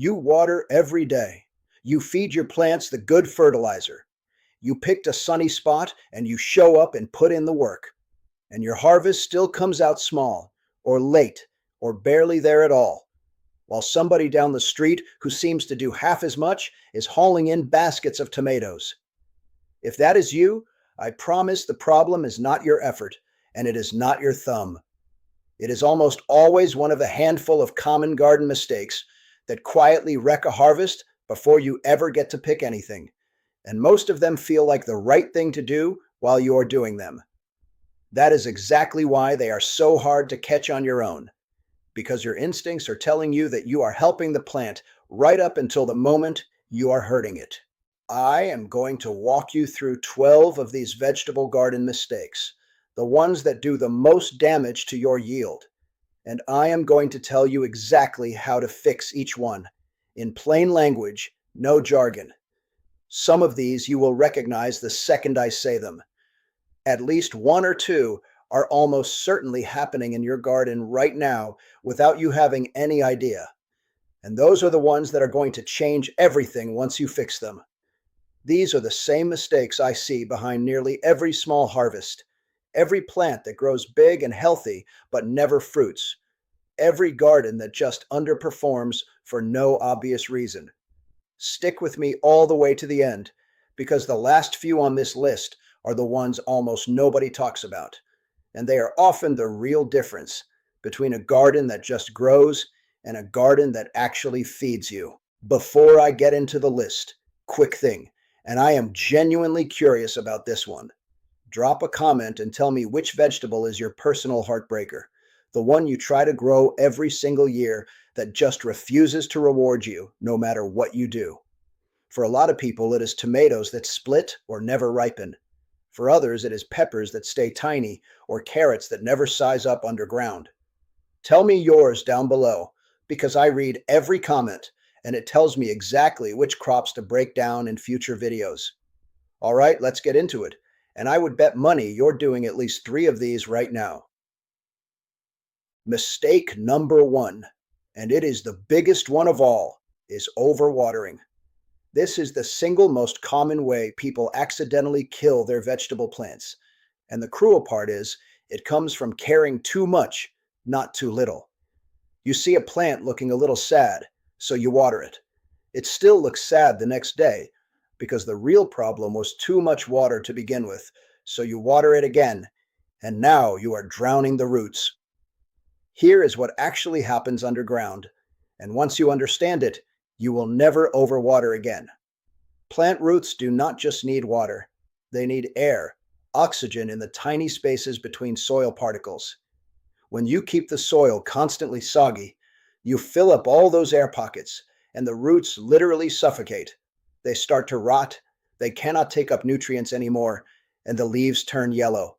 You water every day. You feed your plants the good fertilizer. You picked a sunny spot and you show up and put in the work. And your harvest still comes out small, or late, or barely there at all, while somebody down the street who seems to do half as much is hauling in baskets of tomatoes. If that is you, I promise the problem is not your effort, and it is not your thumb. It is almost always one of a handful of common garden mistakes that quietly wreck a harvest before you ever get to pick anything, and most of them feel like the right thing to do while you are doing them. That is exactly why they are so hard to catch on your own, because your instincts are telling you that you are helping the plant right up until the moment you are hurting it. I am going to walk you through 12 of these vegetable garden mistakes, the ones that do the most damage to your yield, and I am going to tell you exactly how to fix each one, in plain language, no jargon. Some of these you will recognize the second I say them. At least one or two are almost certainly happening in your garden right now without you having any idea. And those are the ones that are going to change everything once you fix them. These are the same mistakes I see behind nearly every small harvest, every plant that grows big and healthy but never fruits, every garden that just underperforms for no obvious reason. Stick with me all the way to the end, because the last few on this list are the ones almost nobody talks about, and they are often the real difference between a garden that just grows and a garden that actually feeds you. Before I get into the list, quick thing, and I am genuinely curious about this one. Drop a comment and tell me which vegetable is your personal heartbreaker, the one you try to grow every single year that just refuses to reward you no matter what you do. For a lot of people, it is tomatoes that split or never ripen. For others, it is peppers that stay tiny or carrots that never size up underground. Tell me yours down below, because I read every comment and it tells me exactly which crops to break down in future videos. All right, let's get into it. And I would bet money you're doing at least 3 of these right now. Mistake number 1, and it is the biggest one of all, is overwatering. This is the single most common way people accidentally kill their vegetable plants. And the cruel part is, it comes from caring too much, not too little. You see a plant looking a little sad, so you water it. It still looks sad the next day, because the real problem was too much water to begin with, so you water it again, and now you are drowning the roots. Here is what actually happens underground, and once you understand it, you will never overwater again. Plant roots do not just need water, they need air, oxygen in the tiny spaces between soil particles. When you keep the soil constantly soggy, you fill up all those air pockets, and the roots literally suffocate. They start to rot, they cannot take up nutrients anymore, and the leaves turn yellow,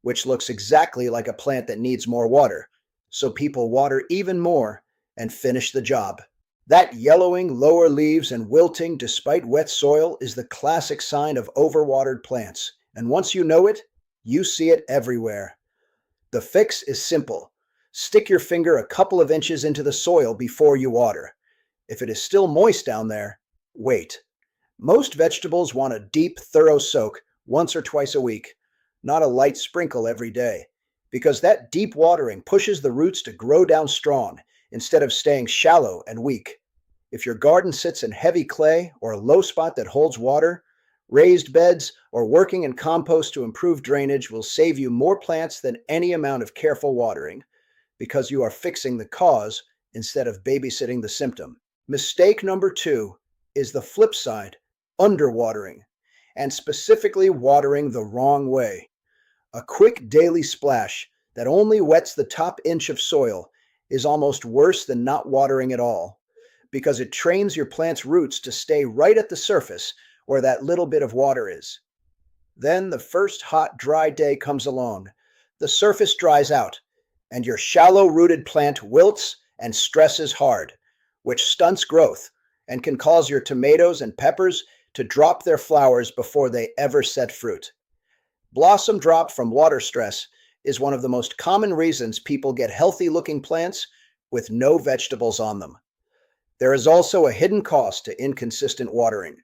which looks exactly like a plant that needs more water. So people water even more and finish the job. That yellowing lower leaves and wilting despite wet soil is the classic sign of overwatered plants, and once you know it, you see it everywhere. The fix is simple. Stick your finger a couple of inches into the soil before you water. If it is still moist down there, wait. Most vegetables want a deep, thorough soak once or twice a week, not a light sprinkle every day, because that deep watering pushes the roots to grow down strong instead of staying shallow and weak. If your garden sits in heavy clay or a low spot that holds water, raised beds or working in compost to improve drainage will save you more plants than any amount of careful watering, because you are fixing the cause instead of babysitting the symptom. Mistake number 2 is the flip side, underwatering, and specifically watering the wrong way. A quick daily splash that only wets the top inch of soil is almost worse than not watering at all, because it trains your plant's roots to stay right at the surface where that little bit of water is. Then the first hot, dry day comes along, the surface dries out, and your shallow-rooted plant wilts and stresses hard, which stunts growth and can cause your tomatoes and peppers to drop their flowers before they ever set fruit. Blossom drop from water stress is one of the most common reasons people get healthy-looking plants with no vegetables on them. There is also a hidden cost to inconsistent watering.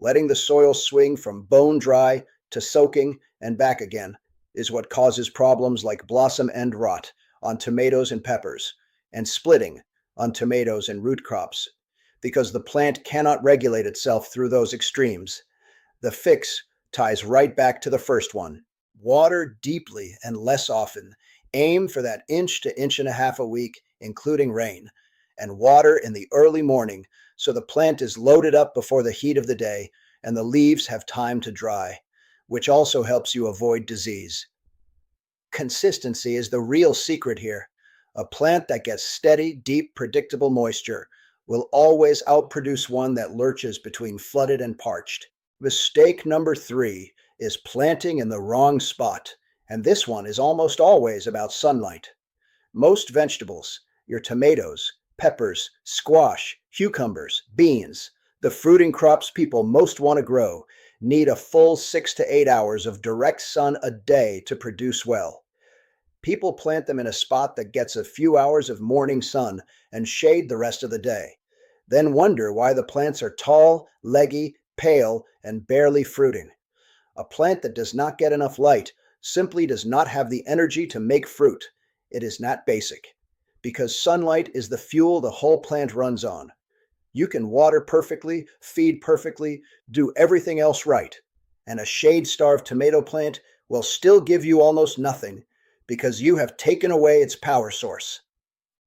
Letting the soil swing from bone dry to soaking and back again is what causes problems like blossom end rot on tomatoes and peppers, and splitting on tomatoes and root crops, because the plant cannot regulate itself through those extremes. The fix ties right back to the first one. Water deeply and less often. Aim for that inch to inch and a half a week, including rain, and water in the early morning so the plant is loaded up before the heat of the day and the leaves have time to dry, which also helps you avoid disease. Consistency is the real secret here. A plant that gets steady, deep, predictable moisture will always outproduce one that lurches between flooded and parched. Mistake number 3 is planting in the wrong spot, and this one is almost always about sunlight. Most vegetables, your tomatoes, peppers, squash, cucumbers, beans, the fruiting crops people most want to grow, need a full 6 to 8 hours of direct sun a day to produce well. People plant them in a spot that gets a few hours of morning sun and shade the rest of the day, then wonder why the plants are tall, leggy, pale, and barely fruiting. A plant that does not get enough light simply does not have the energy to make fruit. It is not basic, because sunlight is the fuel the whole plant runs on. You can water perfectly, feed perfectly, do everything else right, and a shade-starved tomato plant will still give you almost nothing because you have taken away its power source.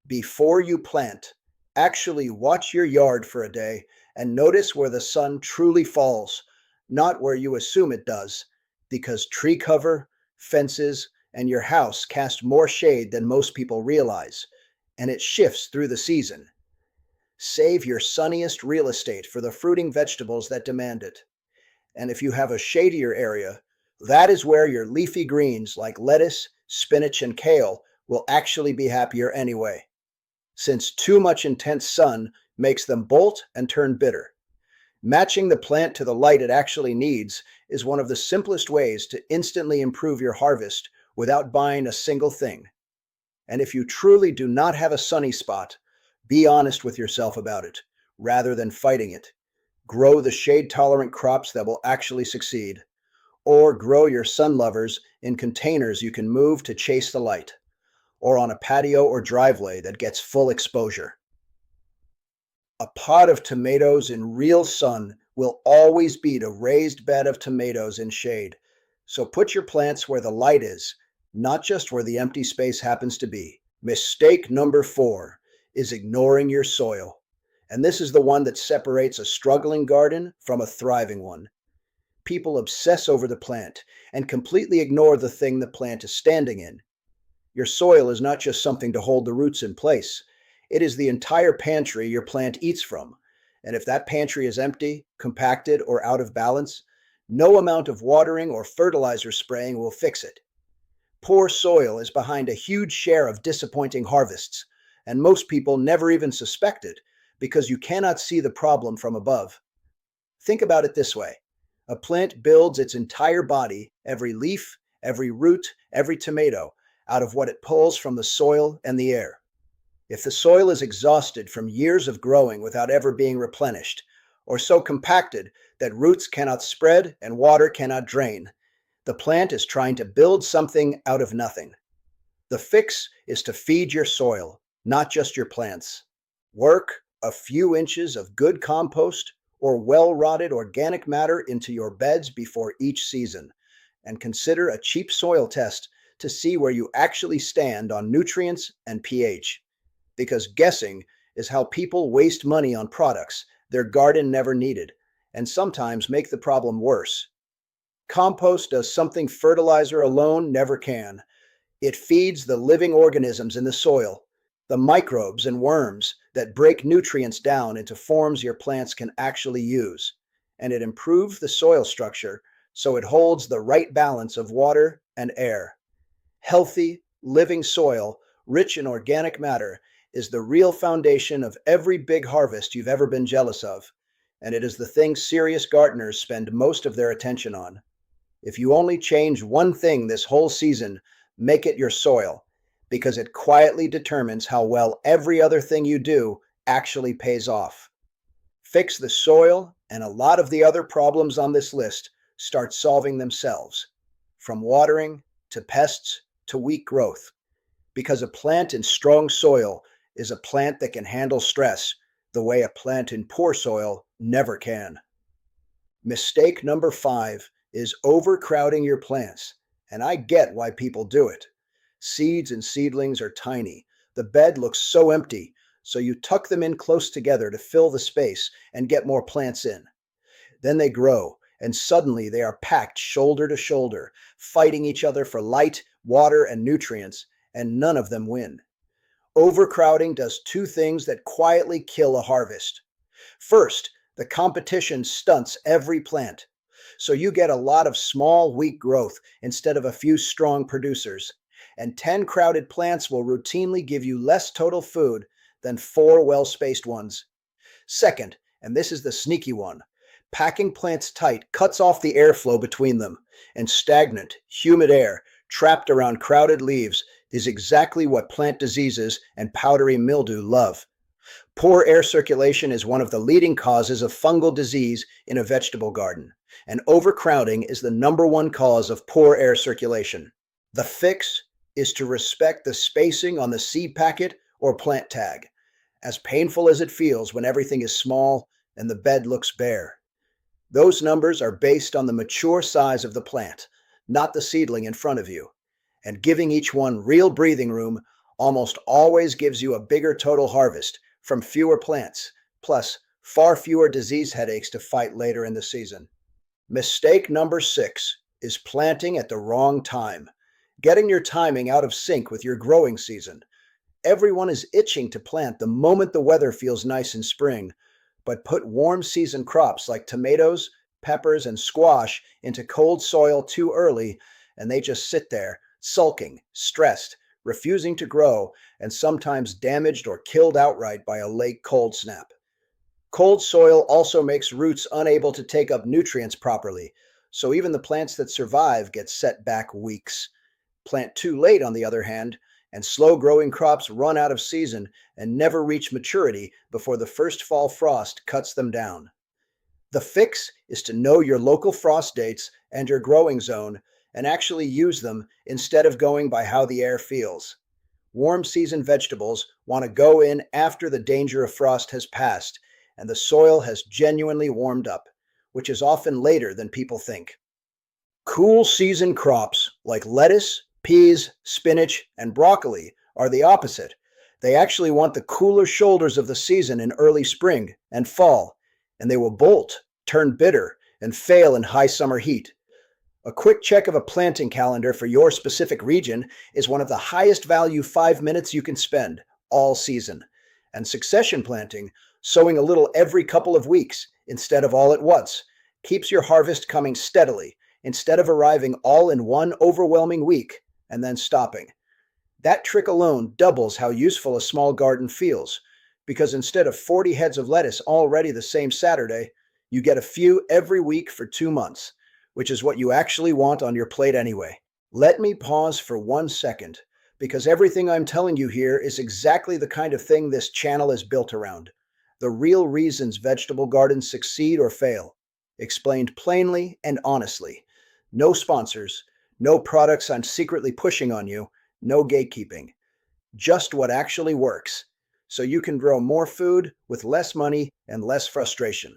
Before you plant, actually watch your yard for a day and notice where the sun truly falls, not where you assume it does, because tree cover, fences, and your house cast more shade than most people realize, and it shifts through the season. Save your sunniest real estate for the fruiting vegetables that demand it. And if you have a shadier area, that is where your leafy greens like lettuce, spinach, and kale will actually be happier anyway, since too much intense sun makes them bolt and turn bitter. Matching the plant to the light it actually needs is one of the simplest ways to instantly improve your harvest without buying a single thing. And if you truly do not have a sunny spot, be honest with yourself about it, rather than fighting it. Grow the shade-tolerant crops that will actually succeed. Or grow your sun lovers in containers you can move to chase the light, or on a patio or driveway that gets full exposure. A pot of tomatoes in real sun will always beat a raised bed of tomatoes in shade. So put your plants where the light is, not just where the empty space happens to be. Mistake number 4 is ignoring your soil. And this is the one that separates a struggling garden from a thriving one. People obsess over the plant and completely ignore the thing the plant is standing in. Your soil is not just something to hold the roots in place. It is the entire pantry your plant eats from. And if that pantry is empty, compacted, or out of balance, no amount of watering or fertilizer spraying will fix it. Poor soil is behind a huge share of disappointing harvests, and most people never even suspect it because you cannot see the problem from above. Think about it this way. A plant builds its entire body, every leaf, every root, every tomato, out of what it pulls from the soil and the air. If the soil is exhausted from years of growing without ever being replenished, or so compacted that roots cannot spread and water cannot drain, the plant is trying to build something out of nothing. The fix is to feed your soil, not just your plants. Work a few inches of good compost or well-rotted organic matter into your beds before each season, and consider a cheap soil test to see where you actually stand on nutrients and pH. Because guessing is how people waste money on products their garden never needed, and sometimes make the problem worse. Compost does something fertilizer alone never can. It feeds the living organisms in the soil, the microbes and worms that break nutrients down into forms your plants can actually use, and it improves the soil structure so it holds the right balance of water and air. Healthy, living soil, rich in organic matter, is the real foundation of every big harvest you've ever been jealous of, and it is the thing serious gardeners spend most of their attention on. If you only change one thing this whole season, make it your soil, because it quietly determines how well every other thing you do actually pays off. Fix the soil, and a lot of the other problems on this list start solving themselves, from watering to pests to weak growth. Because a plant in strong soil is a plant that can handle stress the way a plant in poor soil never can. Mistake number 5 is overcrowding your plants, and I get why people do it. Seeds and seedlings are tiny. The bed looks so empty, so you tuck them in close together to fill the space and get more plants in. Then they grow, and suddenly they are packed shoulder to shoulder, fighting each other for light, water, and nutrients, and none of them win. Overcrowding does two things that quietly kill a harvest. First, the competition stunts every plant. So you get a lot of small, weak growth instead of a few strong producers. And 10 crowded plants will routinely give you less total food than 4 well spaced ones. Second, and this is the sneaky one, packing plants tight cuts off the airflow between them, and stagnant, humid air trapped around crowded leaves is exactly what plant diseases and powdery mildew love. Poor air circulation is one of the leading causes of fungal disease in a vegetable garden, and overcrowding is the number one cause of poor air circulation. The fix is to respect the spacing on the seed packet or plant tag, as painful as it feels when everything is small and the bed looks bare. Those numbers are based on the mature size of the plant, not the seedling in front of you. And giving each one real breathing room almost always gives you a bigger total harvest from fewer plants, plus far fewer disease headaches to fight later in the season. Mistake number 6 is planting at the wrong time, getting your timing out of sync with your growing season. Everyone is itching to plant the moment the weather feels nice in spring, but put warm season crops like tomatoes, peppers, and squash into cold soil too early, and they just sit there, sulking, stressed, refusing to grow, and sometimes damaged or killed outright by a late cold snap. Cold soil also makes roots unable to take up nutrients properly, so even the plants that survive get set back weeks. Plant too late, on the other hand, and slow-growing crops run out of season and never reach maturity before the first fall frost cuts them down. The fix is to know your local frost dates and your growing zone and actually use them instead of going by how the air feels. Warm season vegetables want to go in after the danger of frost has passed and the soil has genuinely warmed up, which is often later than people think. Cool season crops like lettuce, peas, spinach, and broccoli are the opposite. They actually want the cooler shoulders of the season in early spring and fall, and they will bolt, turn bitter, and fail in high summer heat. A quick check of a planting calendar for your specific region is one of the highest value 5 minutes you can spend all season. And succession planting, sowing a little every couple of weeks instead of all at once, keeps your harvest coming steadily instead of arriving all in one overwhelming week and then stopping. That trick alone doubles how useful a small garden feels, because instead of 40 heads of lettuce all ready the same Saturday, you get a few every week for 2 months, which is what you actually want on your plate anyway. Let me pause for 1 second, because everything I'm telling you here is exactly the kind of thing this channel is built around. The real reasons vegetable gardens succeed or fail, explained plainly and honestly. No sponsors, no products I'm secretly pushing on you, no gatekeeping. Just what actually works, so you can grow more food with less money and less frustration.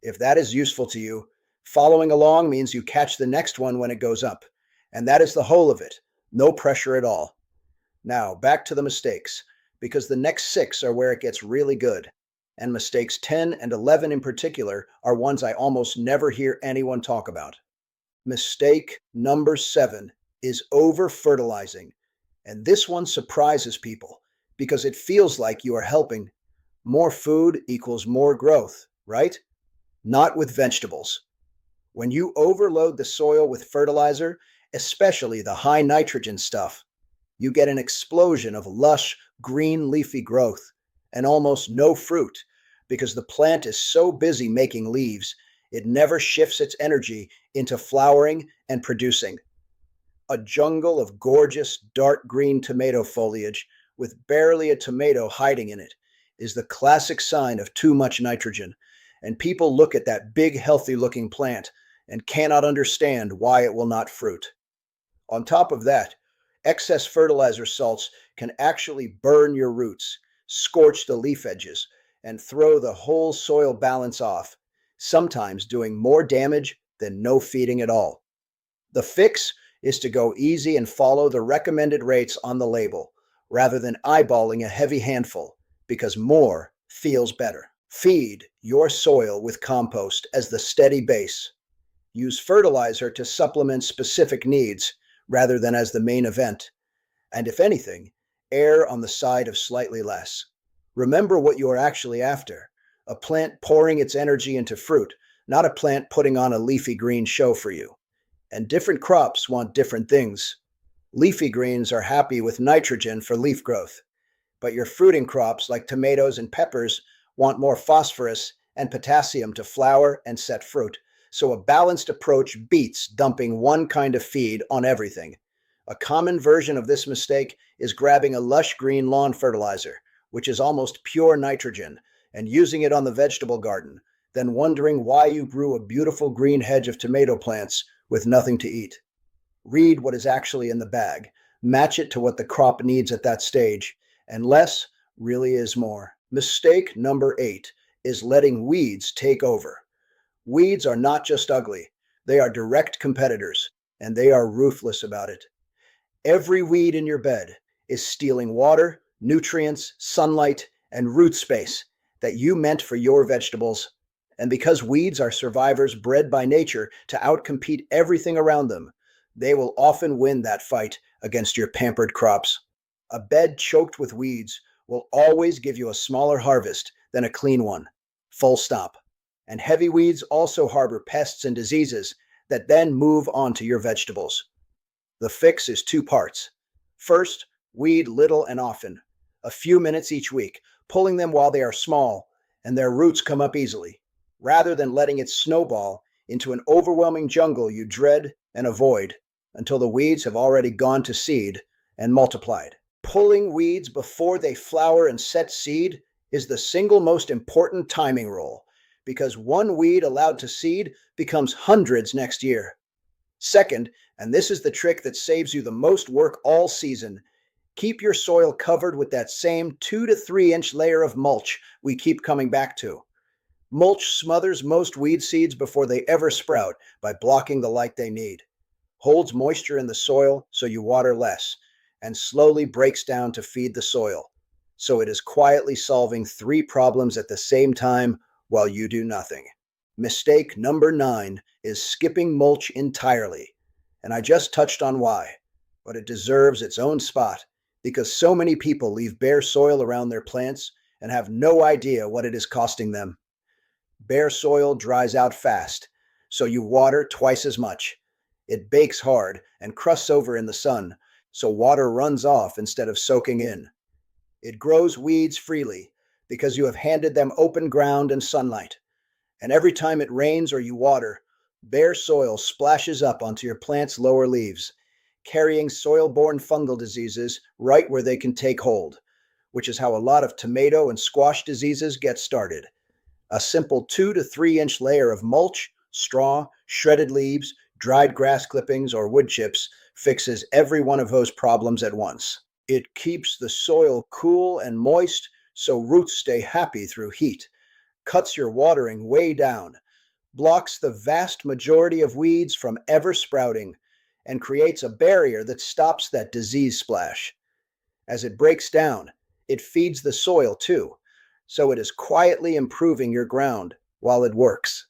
If that is useful to you, following along means you catch the next one when it goes up. And that is the whole of it. No pressure at all. Now, back to the mistakes, because the next 6 are where it gets really good. And mistakes 10 and 11 in particular are ones I almost never hear anyone talk about. Mistake number 7 is over-fertilizing. And this one surprises people because it feels like you are helping. More food equals more growth, right? Not with vegetables. When you overload the soil with fertilizer, especially the high nitrogen stuff, you get an explosion of lush, green leafy growth and almost no fruit because the plant is so busy making leaves, it never shifts its energy into flowering and producing. A jungle of gorgeous dark green tomato foliage with barely a tomato hiding in it is the classic sign of too much nitrogen, and people look at that big, healthy looking plant and cannot understand why it will not fruit. On top of that, excess fertilizer salts can actually burn your roots, scorch the leaf edges, and throw the whole soil balance off, sometimes doing more damage than no feeding at all. The fix is to go easy and follow the recommended rates on the label rather than eyeballing a heavy handful because more feels better. Feed your soil with compost as the steady base. Use fertilizer to supplement specific needs rather than as the main event. And if anything, err on the side of slightly less. Remember what you are actually after: a plant pouring its energy into fruit, not a plant putting on a leafy green show for you. And different crops want different things. Leafy greens are happy with nitrogen for leaf growth, but your fruiting crops like tomatoes and peppers want more phosphorus and potassium to flower and set fruit. So a balanced approach beats dumping one kind of feed on everything. A common version of this mistake is grabbing a lush green lawn fertilizer, which is almost pure nitrogen, and using it on the vegetable garden, then wondering why you grew a beautiful green hedge of tomato plants with nothing to eat. Read what is actually in the bag, match it to what the crop needs at that stage, and less really is more. Mistake number 8 is letting weeds take over. Weeds are not just ugly, they are direct competitors, and they are ruthless about it. Every weed in your bed is stealing water, nutrients, sunlight, and root space that you meant for your vegetables. And because weeds are survivors bred by nature to outcompete everything around them, they will often win that fight against your pampered crops. A bed choked with weeds will always give you a smaller harvest than a clean one. Full stop. And heavy weeds also harbor pests and diseases that then move onto your vegetables. The fix is 2 parts. First, weed little and often, a few minutes each week, pulling them while they are small and their roots come up easily, rather than letting it snowball into an overwhelming jungle you dread and avoid until the weeds have already gone to seed and multiplied. Pulling weeds before they flower and set seed is the single most important timing rule, because one weed allowed to seed becomes hundreds next year. Second, and this is the trick that saves you the most work all season, keep your soil covered with that same 2 to 3 inch layer of mulch we keep coming back to. Mulch smothers most weed seeds before they ever sprout by blocking the light they need, holds moisture in the soil so you water less, and slowly breaks down to feed the soil. So it is quietly solving 3 problems at the same time while you do nothing. Mistake number 9 is skipping mulch entirely. And I just touched on why, but it deserves its own spot because so many people leave bare soil around their plants and have no idea what it is costing them. Bare soil dries out fast, so you water twice as much. It bakes hard and crusts over in the sun, so water runs off instead of soaking in. It grows weeds freely because you have handed them open ground and sunlight. And every time it rains or you water, bare soil splashes up onto your plant's lower leaves, carrying soil-borne fungal diseases right where they can take hold, which is how a lot of tomato and squash diseases get started. A simple 2 to 3 inch layer of mulch, straw, shredded leaves, dried grass clippings, or wood chips fixes every one of those problems at once. It keeps the soil cool and moist so roots stay happy through heat, cuts your watering way down, blocks the vast majority of weeds from ever sprouting, and creates a barrier that stops that disease splash. As it breaks down, it feeds the soil too, so it is quietly improving your ground while it works.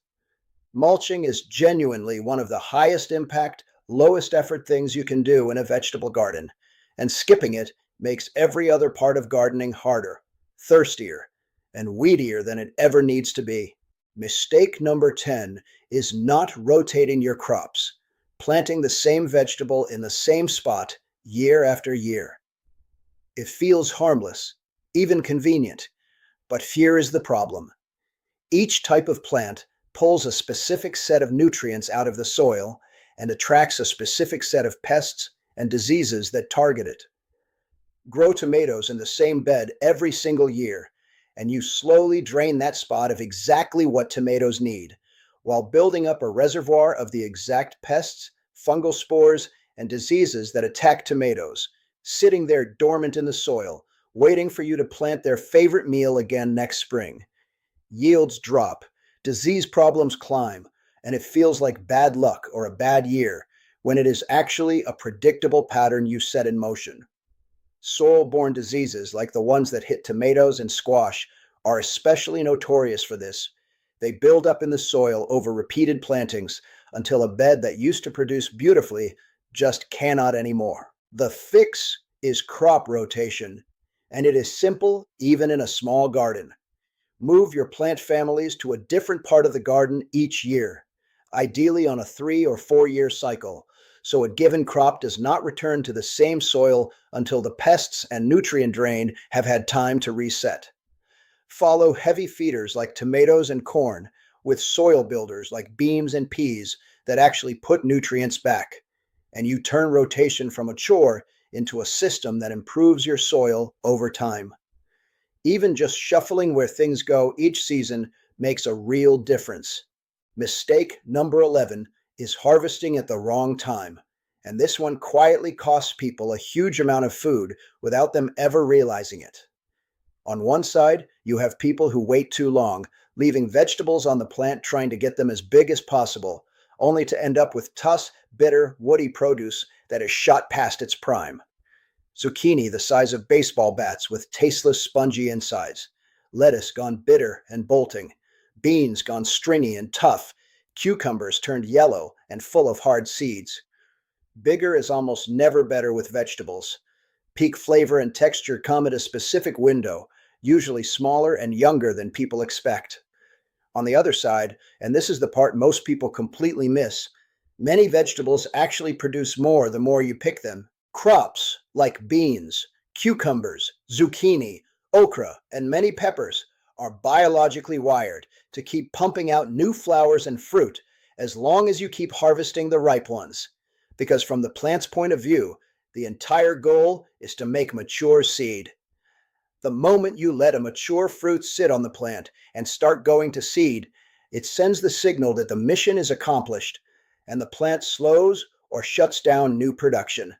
Mulching is genuinely one of the highest impact, lowest effort things you can do in a vegetable garden, and skipping it makes every other part of gardening harder, thirstier, and weedier than it ever needs to be. Mistake number 10 is not rotating your crops, planting the same vegetable in the same spot year after year. It feels harmless, even convenient, but here is the problem. Each type of plant pulls a specific set of nutrients out of the soil and attracts a specific set of pests and diseases that target it. Grow tomatoes in the same bed every single year, and you slowly drain that spot of exactly what tomatoes need, while building up a reservoir of the exact pests, fungal spores, and diseases that attack tomatoes, sitting there dormant in the soil, waiting for you to plant their favorite meal again next spring. Yields drop, disease problems climb, and it feels like bad luck or a bad year when it is actually a predictable pattern you set in motion. Soil-borne diseases like the ones that hit tomatoes and squash are especially notorious for this. They build up in the soil over repeated plantings until a bed that used to produce beautifully just cannot anymore. The fix is crop rotation, and it is simple even in a small garden. Move your plant families to a different part of the garden each year, ideally on a 3 or 4 year cycle, so a given crop does not return to the same soil until the pests and nutrient drain have had time to reset. Follow heavy feeders like tomatoes and corn with soil builders like beans and peas that actually put nutrients back. And you turn rotation from a chore into a system that improves your soil over time. Even just shuffling where things go each season makes a real difference. Mistake number 11 is harvesting at the wrong time. And this one quietly costs people a huge amount of food without them ever realizing it. On one side, you have people who wait too long, leaving vegetables on the plant trying to get them as big as possible, only to end up with tough, bitter, woody produce that is shot past its prime. Zucchini the size of baseball bats with tasteless, spongy insides. Lettuce gone bitter and bolting. Beans gone stringy and tough. Cucumbers turned yellow and full of hard seeds. Bigger is almost never better with vegetables. Peak flavor and texture come at a specific window, usually smaller and younger than people expect. On the other side, and this is the part most people completely miss, many vegetables actually produce more the more you pick them. Crops like beans, cucumbers, zucchini, okra, and many peppers are biologically wired to keep pumping out new flowers and fruit as long as you keep harvesting the ripe ones. Because from the plant's point of view, the entire goal is to make mature seed. The moment you let a mature fruit sit on the plant and start going to seed, it sends the signal that the mission is accomplished and the plant slows or shuts down new production.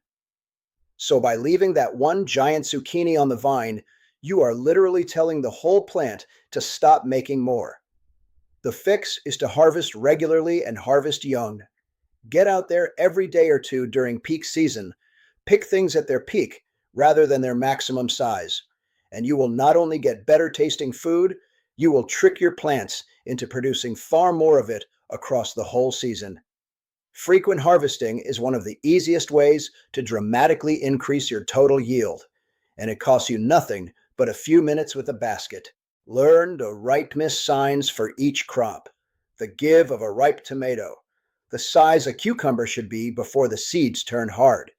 So by leaving that one giant zucchini on the vine, you are literally telling the whole plant to stop making more. The fix is to harvest regularly and harvest young. Get out there every day or two during peak season. Pick things at their peak rather than their maximum size. And you will not only get better tasting food, you will trick your plants into producing far more of it across the whole season. Frequent harvesting is one of the easiest ways to dramatically increase your total yield, and it costs you nothing but a few minutes with a basket. Learn the ripeness signs for each crop, the give of a ripe tomato, the size a cucumber should be before the seeds turn hard,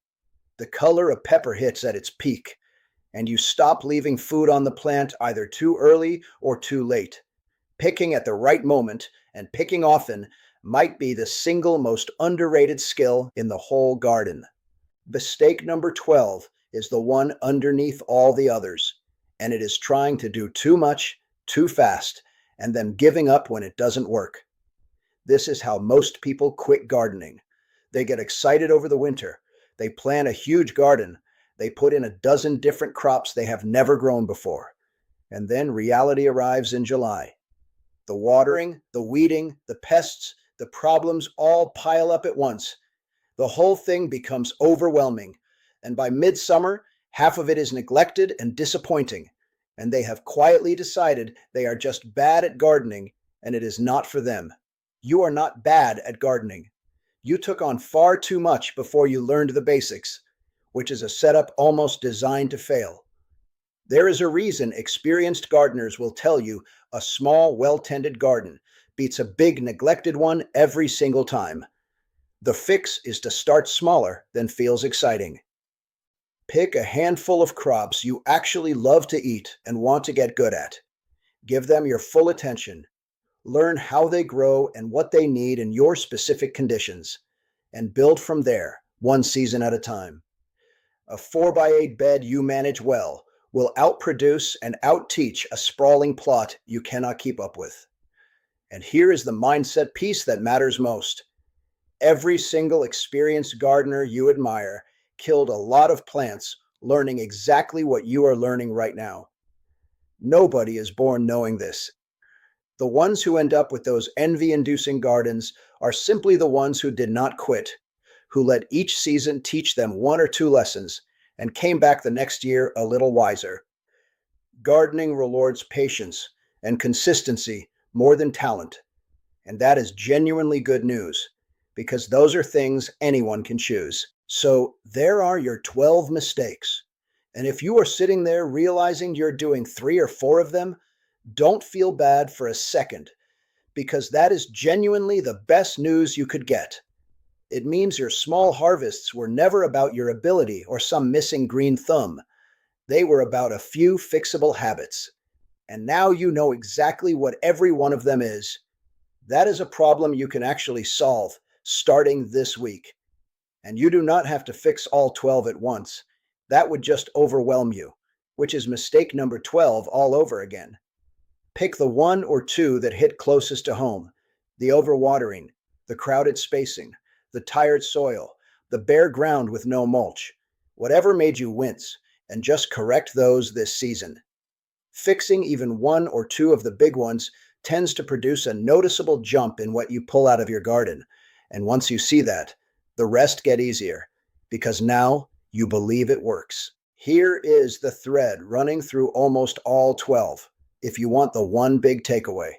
the color a pepper hits at its peak, and you stop leaving food on the plant either too early or too late. Picking at the right moment and picking often might be the single most underrated skill in the whole garden. Mistake number 12 is the one underneath all the others, and it is trying to do too much, too fast, and then giving up when it doesn't work. This is how most people quit gardening. They get excited over the winter. They plan a huge garden. They put in a dozen different crops they have never grown before. And then reality arrives in July. The watering, the weeding, the pests, the problems all pile up at once. The whole thing becomes overwhelming, and by midsummer, half of it is neglected and disappointing, and they have quietly decided they are just bad at gardening, and it is not for them. You are not bad at gardening. You took on far too much before you learned the basics, which is a setup almost designed to fail. There is a reason experienced gardeners will tell you a small, well-tended garden beats a big, neglected one every single time. The fix is to start smaller than feels exciting. Pick a handful of crops you actually love to eat and want to get good at. Give them your full attention. Learn how they grow and what they need in your specific conditions, and build from there, one season at a time. A 4x8 bed you manage well will outproduce and outteach a sprawling plot you cannot keep up with. And here is the mindset piece that matters most. Every single experienced gardener you admire killed a lot of plants learning exactly what you are learning right now. Nobody is born knowing this. The ones who end up with those envy inducing gardens are simply the ones who did not quit, who let each season teach them one or two lessons and came back the next year a little wiser. Gardening rewards patience and consistency more than talent, and that is genuinely good news because those are things anyone can choose. So there are your 12 mistakes. And if you are sitting there realizing you're doing 3 or 4 of them, don't feel bad for a second because that is genuinely the best news you could get. It means your small harvests were never about your ability or some missing green thumb. They were about a few fixable habits. And now you know exactly what every one of them is. That is a problem you can actually solve starting this week. And you do not have to fix all 12 at once. That would just overwhelm you, which is mistake number 12 all over again. Pick the 1 or 2 that hit closest to home: the overwatering, the crowded spacing, the tired soil, the bare ground with no mulch. Whatever made you wince, and just correct those this season. Fixing even 1 or 2 of the big ones tends to produce a noticeable jump in what you pull out of your garden. And once you see that, the rest get easier because now you believe it works. Here is the thread running through almost all 12 if you want the one big takeaway.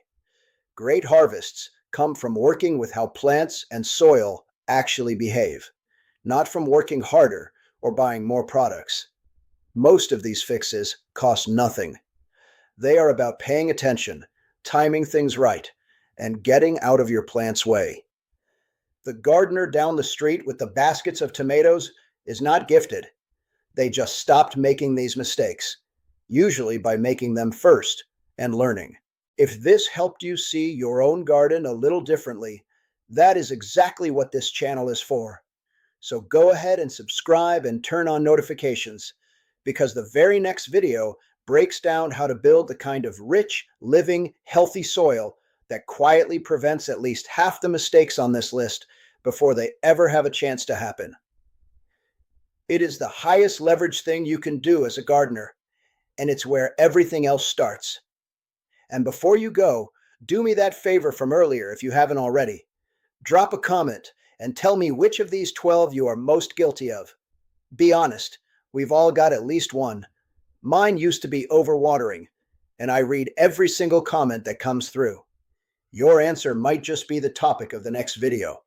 Great harvests come from working with how plants and soil actually behave, not from working harder or buying more products. Most of these fixes cost nothing. They are about paying attention, timing things right, and getting out of your plant's way. The gardener down the street with the baskets of tomatoes is not gifted. They just stopped making these mistakes, usually by making them first and learning. If this helped you see your own garden a little differently, that is exactly what this channel is for. So go ahead and subscribe and turn on notifications, because the very next video breaks down how to build the kind of rich, living, healthy soil that quietly prevents at least half the mistakes on this list before they ever have a chance to happen. It is the highest leverage thing you can do as a gardener, and it's where everything else starts. And before you go, do me that favor from earlier if you haven't already. Drop a comment and tell me which of these 12 you are most guilty of. Be honest, we've all got at least one. Mine used to be overwatering, and I read every single comment that comes through. Your answer might just be the topic of the next video.